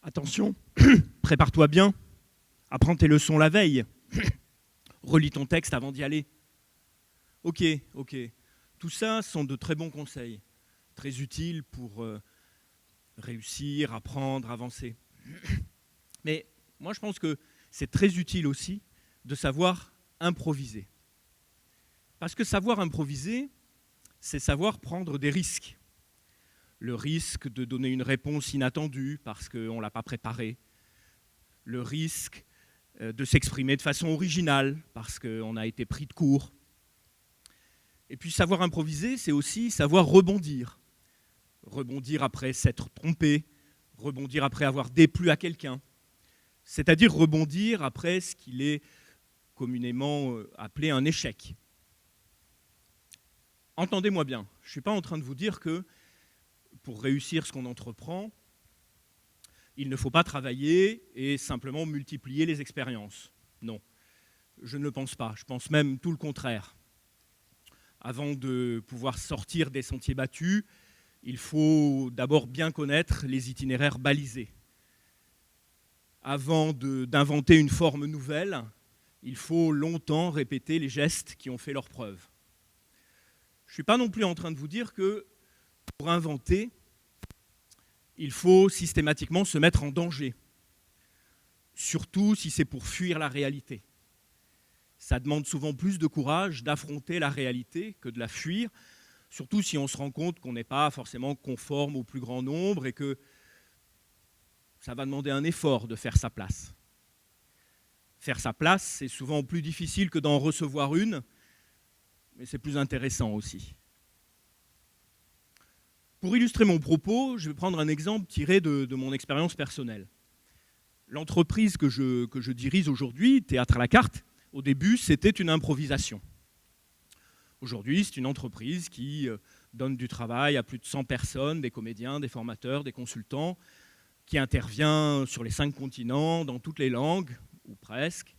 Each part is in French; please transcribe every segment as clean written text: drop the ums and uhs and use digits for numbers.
Attention, prépare-toi bien, apprends tes leçons la veille, relis ton texte avant d'y aller. Ok, tout ça sont de très bons conseils, très utiles pour réussir, apprendre, avancer. Mais moi je pense que c'est très utile aussi de savoir improviser. Parce que savoir improviser, c'est savoir prendre des risques. Le risque de donner une réponse inattendue parce qu'on ne l'a pas préparée. Le risque de s'exprimer de façon originale parce qu'on a été pris de court. Et puis savoir improviser, c'est aussi savoir rebondir. Rebondir après s'être trompé, rebondir après avoir déplu à quelqu'un. C'est-à-dire rebondir après ce qu'il est communément appelé un échec. Entendez-moi bien, je ne suis pas en train de vous dire que pour réussir ce qu'on entreprend, il ne faut pas travailler et simplement multiplier les expériences. Non, je ne le pense pas. Je pense même tout le contraire. Avant de pouvoir sortir des sentiers battus, il faut d'abord bien connaître les itinéraires balisés. Avant d'inventer une forme nouvelle, il faut longtemps répéter les gestes qui ont fait leur preuve. Je ne suis pas non plus en train de vous dire que pour inventer, il faut systématiquement se mettre en danger, surtout si c'est pour fuir la réalité. Ça demande souvent plus de courage d'affronter la réalité que de la fuir, surtout si on se rend compte qu'on n'est pas forcément conforme au plus grand nombre et que ça va demander un effort de faire sa place. Faire sa place, c'est souvent plus difficile que d'en recevoir une, mais c'est plus intéressant aussi. Pour illustrer mon propos, je vais prendre un exemple tiré de mon expérience personnelle. L'entreprise que je dirige aujourd'hui, Théâtre à la carte, au début, c'était une improvisation. Aujourd'hui, c'est une entreprise qui donne du travail à plus de 100 personnes, des comédiens, des formateurs, des consultants, qui intervient sur les 5 continents, dans toutes les langues, ou presque.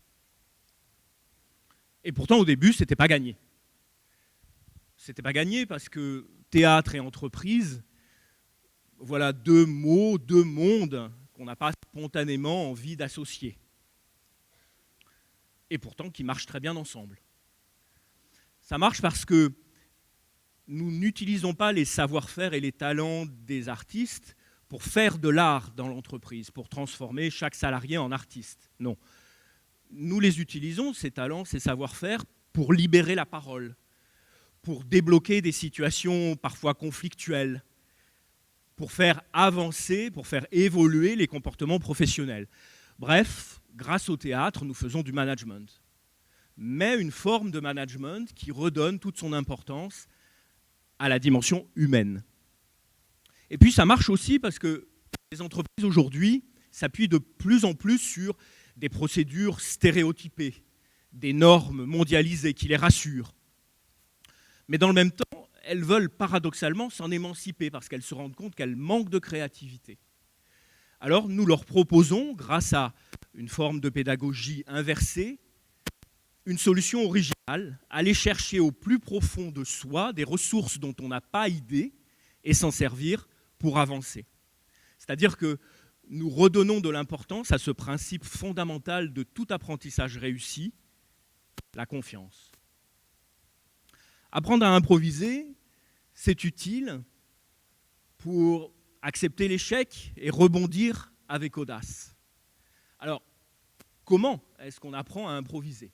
Et pourtant, au début, ce n'était pas gagné. C'était pas gagné parce que théâtre et entreprise, voilà deux mots, deux mondes qu'on n'a pas spontanément envie d'associer. Et pourtant qui marchent très bien ensemble. Ça marche parce que nous n'utilisons pas les savoir-faire et les talents des artistes pour faire de l'art dans l'entreprise, pour transformer chaque salarié en artiste. Non. Nous les utilisons, ces talents, ces savoir-faire, pour libérer la parole, pour débloquer des situations parfois conflictuelles, pour faire avancer, pour faire évoluer les comportements professionnels. Bref, grâce au théâtre, nous faisons du management. Mais une forme de management qui redonne toute son importance à la dimension humaine. Et puis ça marche aussi parce que les entreprises aujourd'hui s'appuient de plus en plus sur des procédures stéréotypées, des normes mondialisées qui les rassurent. Mais dans le même temps, elles veulent paradoxalement s'en émanciper parce qu'elles se rendent compte qu'elles manquent de créativité. Alors nous leur proposons, grâce à une forme de pédagogie inversée, une solution originale, aller chercher au plus profond de soi des ressources dont on n'a pas idée et s'en servir pour avancer. C'est-à-dire que nous redonnons de l'importance à ce principe fondamental de tout apprentissage réussi, la confiance. Apprendre à improviser, c'est utile pour accepter l'échec et rebondir avec audace. Alors, comment est-ce qu'on apprend à improviser ?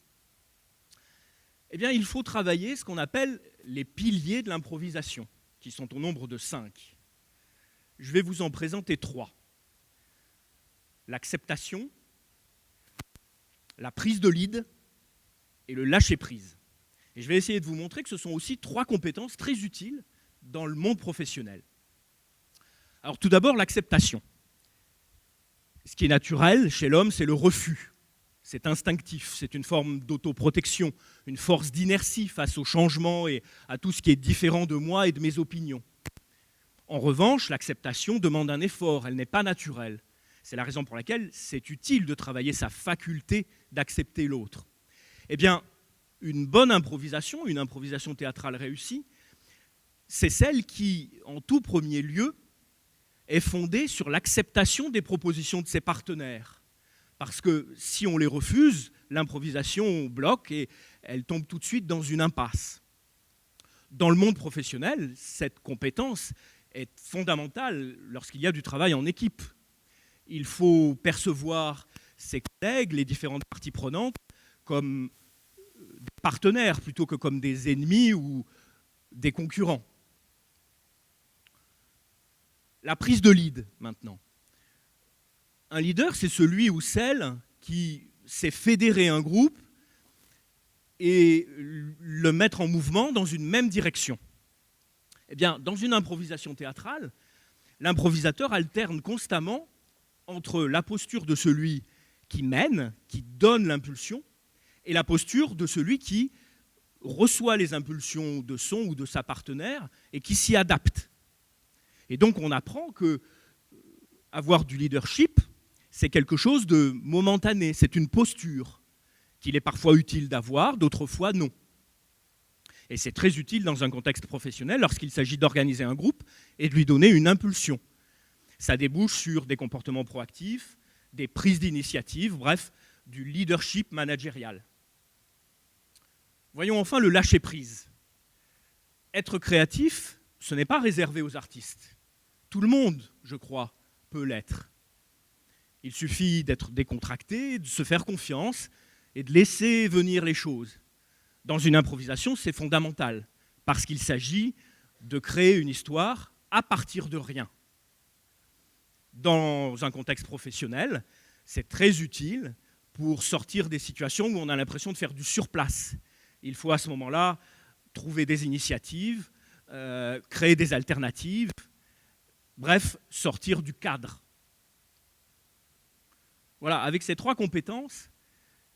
Eh bien, il faut travailler ce qu'on appelle les piliers de l'improvisation, qui sont au nombre de 5. Je vais vous en présenter 3. L'acceptation, la prise de lead et le lâcher-prise. Et je vais essayer de vous montrer que ce sont aussi 3 compétences très utiles dans le monde professionnel. Alors tout d'abord, l'acceptation. Ce qui est naturel chez l'homme, c'est le refus. C'est instinctif, c'est une forme d'autoprotection, une force d'inertie face au changement et à tout ce qui est différent de moi et de mes opinions. En revanche, l'acceptation demande un effort, elle n'est pas naturelle. C'est la raison pour laquelle c'est utile de travailler sa faculté d'accepter l'autre. Eh bien, une bonne improvisation, une improvisation théâtrale réussie, c'est celle qui, en tout premier lieu, est fondée sur l'acceptation des propositions de ses partenaires. Parce que si on les refuse, l'improvisation bloque et elle tombe tout de suite dans une impasse. Dans le monde professionnel, cette compétence est fondamentale lorsqu'il y a du travail en équipe. Il faut percevoir ses collègues, les différentes parties prenantes, comme des partenaires plutôt que comme des ennemis ou des concurrents. La prise de lead, maintenant. Un leader, c'est celui ou celle qui sait fédérer un groupe et le mettre en mouvement dans une même direction. Eh bien, dans une improvisation théâtrale, l'improvisateur alterne constamment entre la posture de celui qui mène, qui donne l'impulsion, et la posture de celui qui reçoit les impulsions de son ou de sa partenaire et qui s'y adapte. Et donc on apprend que avoir du leadership, c'est quelque chose de momentané, c'est une posture qu'il est parfois utile d'avoir, d'autres fois non. Et c'est très utile dans un contexte professionnel lorsqu'il s'agit d'organiser un groupe et de lui donner une impulsion. Ça débouche sur des comportements proactifs, des prises d'initiative, bref, du leadership managérial. Voyons enfin le lâcher-prise. Être créatif, ce n'est pas réservé aux artistes. Tout le monde, je crois, peut l'être. Il suffit d'être décontracté, de se faire confiance et de laisser venir les choses. Dans une improvisation, c'est fondamental, parce qu'il s'agit de créer une histoire à partir de rien. Dans un contexte professionnel, c'est très utile pour sortir des situations où on a l'impression de faire du surplace. Il faut à ce moment-là trouver des initiatives, créer des alternatives, bref, sortir du cadre. Voilà, avec ces 3 compétences,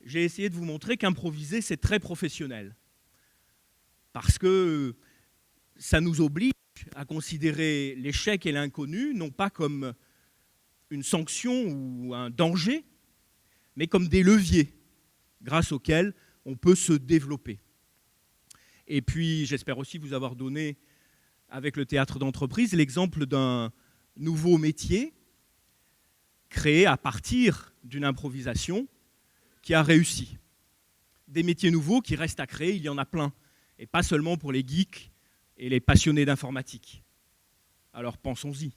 j'ai essayé de vous montrer qu'improviser, c'est très professionnel. Parce que ça nous oblige à considérer l'échec et l'inconnu, non pas comme une sanction ou un danger, mais comme des leviers grâce auxquels on peut se développer. Et puis, j'espère aussi vous avoir donné, avec le théâtre d'entreprise, l'exemple d'un nouveau métier créé à partir d'une improvisation qui a réussi. Des métiers nouveaux qui restent à créer, il y en a plein, et pas seulement pour les geeks et les passionnés d'informatique. Alors pensons-y.